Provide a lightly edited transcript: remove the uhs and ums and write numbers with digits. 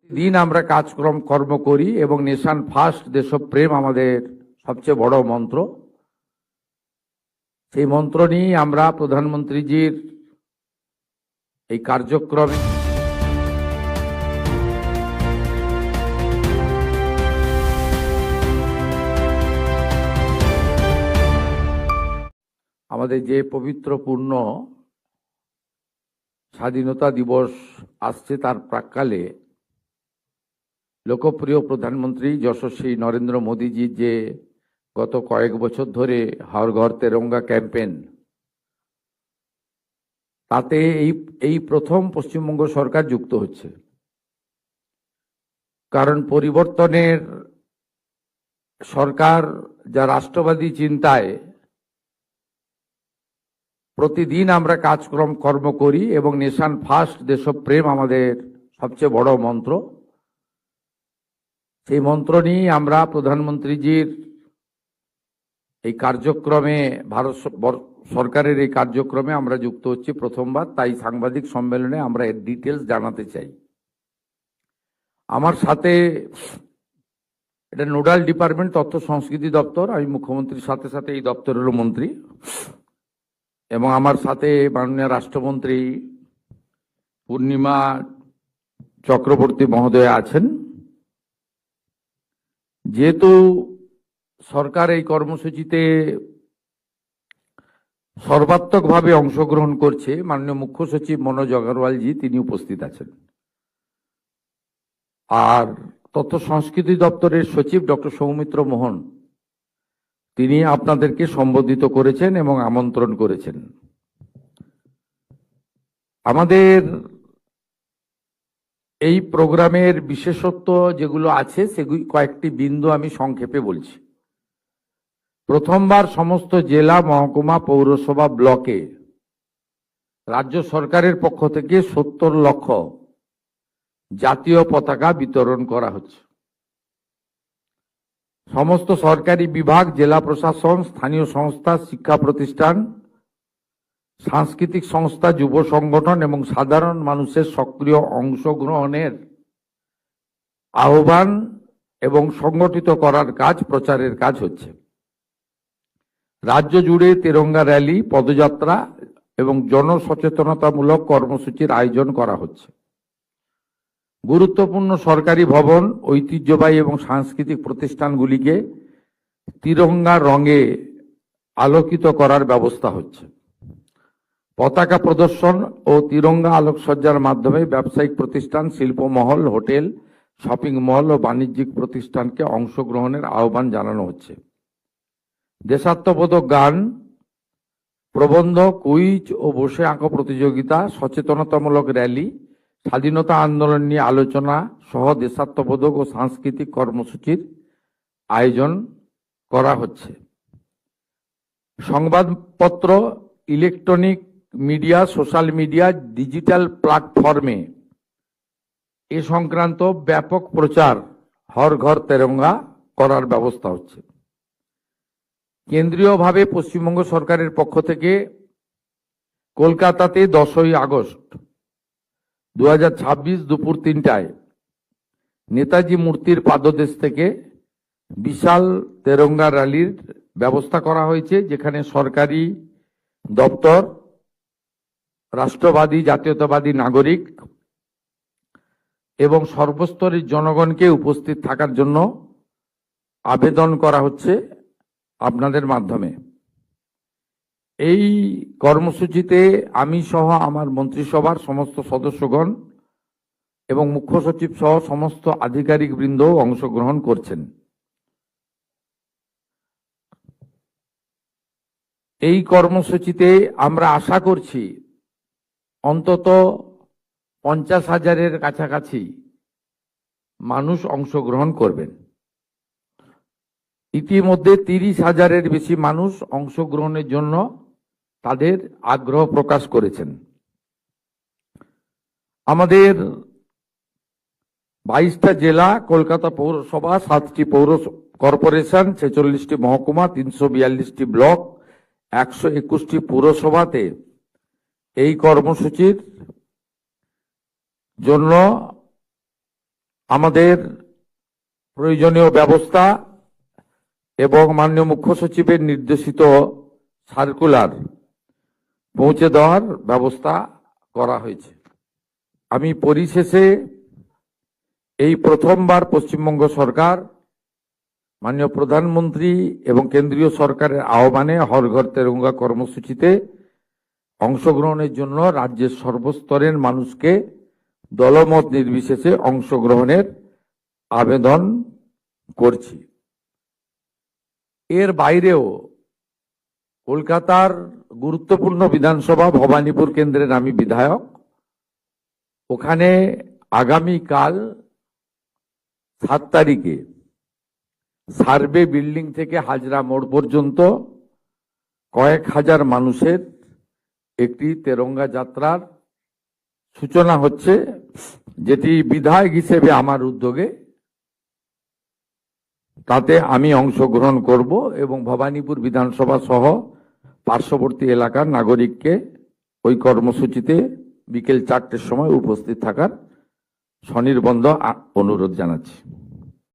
দিন আমরা কর্ম করি এবং নেশন ফার্স্ট দেশপ্রেম আমাদের সবচেয়ে বড় মন্ত্র। সেই মন্ত্র নিয়ে আমরা প্রধানমন্ত্রীজির এই কার্যক্রমে আমাদের যে পবিত্র পূর্ণ স্বাধীনতা দিবস আসছে তার প্রাক্কালে লোকপ্রিয় প্রধানমন্ত্রী যশস্বী নরেন্দ্র মোদীজি যে গত কয়েক বছর ধরে হর ঘর তেরঙ্গা ক্যাম্পেইন, তাতে এই প্রথম পশ্চিমবঙ্গ সরকার যুক্ত হচ্ছে। কারণ পরিবর্তনের সরকার যা রাষ্ট্রবাদী চিন্তায় প্রতিদিন আমরা কর্ম করি এবং নেশন ফার্স্ট দেশপ্রেম আমাদের সবচেয়ে বড় মন্ত্র। সেই মন্ত্র নিয়ে আমরা প্রধানমন্ত্রীজির এই কার্যক্রমে ভারত সরকারের এই কার্যক্রমে আমরা যুক্ত হচ্ছি প্রথমবার। তাই সাংবাদিক সম্মেলনে আমরা এর ডিটেলস জানাতে চাই। আমার সাথে এটা নোডাল ডিপার্টমেন্ট তথ্য সংস্কৃতি দপ্তর, আমি মুখ্যমন্ত্রীর সাথে সাথে এই দপ্তরেরও মন্ত্রী, এবং আমার সাথে মাননীয় রাষ্ট্রমন্ত্রী পূর্ণিমা চক্রবর্তী মহোদয় আছেন। যেহেতু সরকার এই কর্মসূচিতে সর্বাত্মকভাবে অংশগ্রহণ করছে, মাননীয় মুখ্য সচিব মনোজ আগরওয়ালজি তিনি উপস্থিত আছেন, আর তথ্য সংস্কৃতি দপ্তরের সচিব ডক্টর সৌমিত্র মোহন তিনি আপনাদেরকে সম্বোধিত করেছেন এবং আমন্ত্রণ করেছেন। আমাদের এই প্রোগ্রামের বিশেষত্ব যেগুলো আছে সেগুলি কয়েকটি বিন্দু আমি সংক্ষেপে বলছি। প্রথমবার সমস্ত জেলা, মহকুমা, পৌরসভা, ব্লকে রাজ্য সরকারের পক্ষ থেকে 70 লক্ষ জাতীয় পতাকা বিতরণ করা হচ্ছে। সমস্ত সরকারি বিভাগ, জেলা প্রশাসন, স্থানীয় সংস্থা, শিক্ষা প্রতিষ্ঠান, সাংস্কৃতিক সংস্থা, যুব সংগঠন এবং সাধারণ মানুষের সক্রিয় অংশগ্রহণের আহ্বান এবং সংগঠিত করার কাজ, প্রচারের কাজ হচ্ছে। রাজ্য জুড়ে তিরঙ্গা র্যালি, পদযাত্রা এবং জনসচেতনতামূলক কর্মসূচির আয়োজন করা হচ্ছে। গুরুত্বপূর্ণ সরকারি ভবন, ঐতিহ্যবাহী এবং সাংস্কৃতিক প্রতিষ্ঠানগুলিকে তিরঙ্গা রঙে আলোকিত করার ব্যবস্থা হচ্ছে। পতাকা প্রদর্শন ও তিরঙ্গা আলোকসজ্জার মাধ্যমে ব্যবসায়িক প্রতিষ্ঠান, শিল্পমহল, হোটেল, শপিং মল ও বাণিজ্যিক প্রতিষ্ঠানকে অংশগ্রহণের আহ্বান জানানো হচ্ছে। দেশাত্মবোধক গান, প্রবন্ধ, কুইজ ও বসে আঁকো প্রতিযোগিতা, সচেতনতামূলক র্যালি, স্বাধীনতা আন্দোলন নিয়ে আলোচনা সহ দেশাত্মবোধক ও সাংস্কৃতিক কর্মসূচির আয়োজন করা হচ্ছে। সংবাদপত্র, electronic media, social media, digital প্ল্যাটফর্মে এ সংক্রান্ত ব্যাপক প্রচার হর ঘর তেরঙ্গা করার ব্যবস্থা হচ্ছে। কেন্দ্রীয়ভাবে পশ্চিমবঙ্গ সরকারের পক্ষ থেকে কলকাতাতে 10ই আগস্ট 2026 দুপুর 3টায় নেতাজি মূর্তির পাদদেশ থেকে বিশাল তেরঙ্গা র্যালির ব্যবস্থা করা হয়েছে, যেখানে সরকারি দপ্তর, রাষ্ট্রবাদী জাতীয়তাবাদী নাগরিক এবং সর্বস্তরের জনগণকে উপস্থিত থাকার জন্য আবেদন করা হচ্ছে আপনাদের মাধ্যমে। এই কর্মসূচিতে আমি সহ আমার মন্ত্রিসভার সমস্ত সদস্যগণ এবং মুখ্য সচিব সহ সমস্ত আধিকারিক বৃন্দ অংশগ্রহণ করছেন। এই কর্মসূচিতে আমরা আশা করছি অন্তত 50,000-এর কাছাকাছি মানুষ অংশগ্রহণ করবেন। ইতিমধ্যে 30,000-এর বেশি মানুষ অংশগ্রহণের জন্য তাদের আগ্রহ প্রকাশ করেছেন। আমাদের 22টা জেলা, কলকাতা পৌরসভা, 7টি পৌর কর্পোরেশন, 46টি মহকুমা, 342টি ব্লক, 121টি পুরসভাতে এই কর্মসূচির জন্য আমাদের প্রয়োজনীয় ব্যবস্থা এবং মাননীয় মুখ্য সচিবের নির্দেশিত সার্কুলার পৌঁছে দেওয়ার ব্যবস্থা করা হয়েছে। আমি পরিশেষে এই প্রথমবার পশ্চিমবঙ্গ সরকার মাননীয় প্রধানমন্ত্রী এবং কেন্দ্রীয় সরকারের আহ্বানে হর ঘর তেরঙ্গা কর্মসূচিতে অংশগ্রহণের জন্য রাজ্যের সর্বস্তরের মানুষকে দলমত নির্বিশেষে অংশগ্রহণের আবেদন করছি। এর বাইরেও কলকাতার গুরুত্বপূর্ণ বিধানসভা ভবানীপুর কেন্দ্রের আমি বিধায়ক। ওখানে আগামীকাল 7 তারিখে সার্ভে বিল্ডিং থেকে হাজরা মোড় পর্যন্ত কয়েক হাজার মানুষের একটি তেরঙ্গা যাত্রার সূচনা হচ্ছে, যেটি বিধায়ক হিসেবে আমার উদ্যোগে, তাতে আমি অংশগ্রহণ করব এবং ভবানীপুর বিধানসভা সহ পার্শ্ববর্তী এলাকার নাগরিককে ওই কর্মসূচিতে বিকেল 4টের সময় উপস্থিত থাকার সনির্বন্ধ অনুরোধ জানাচ্ছি।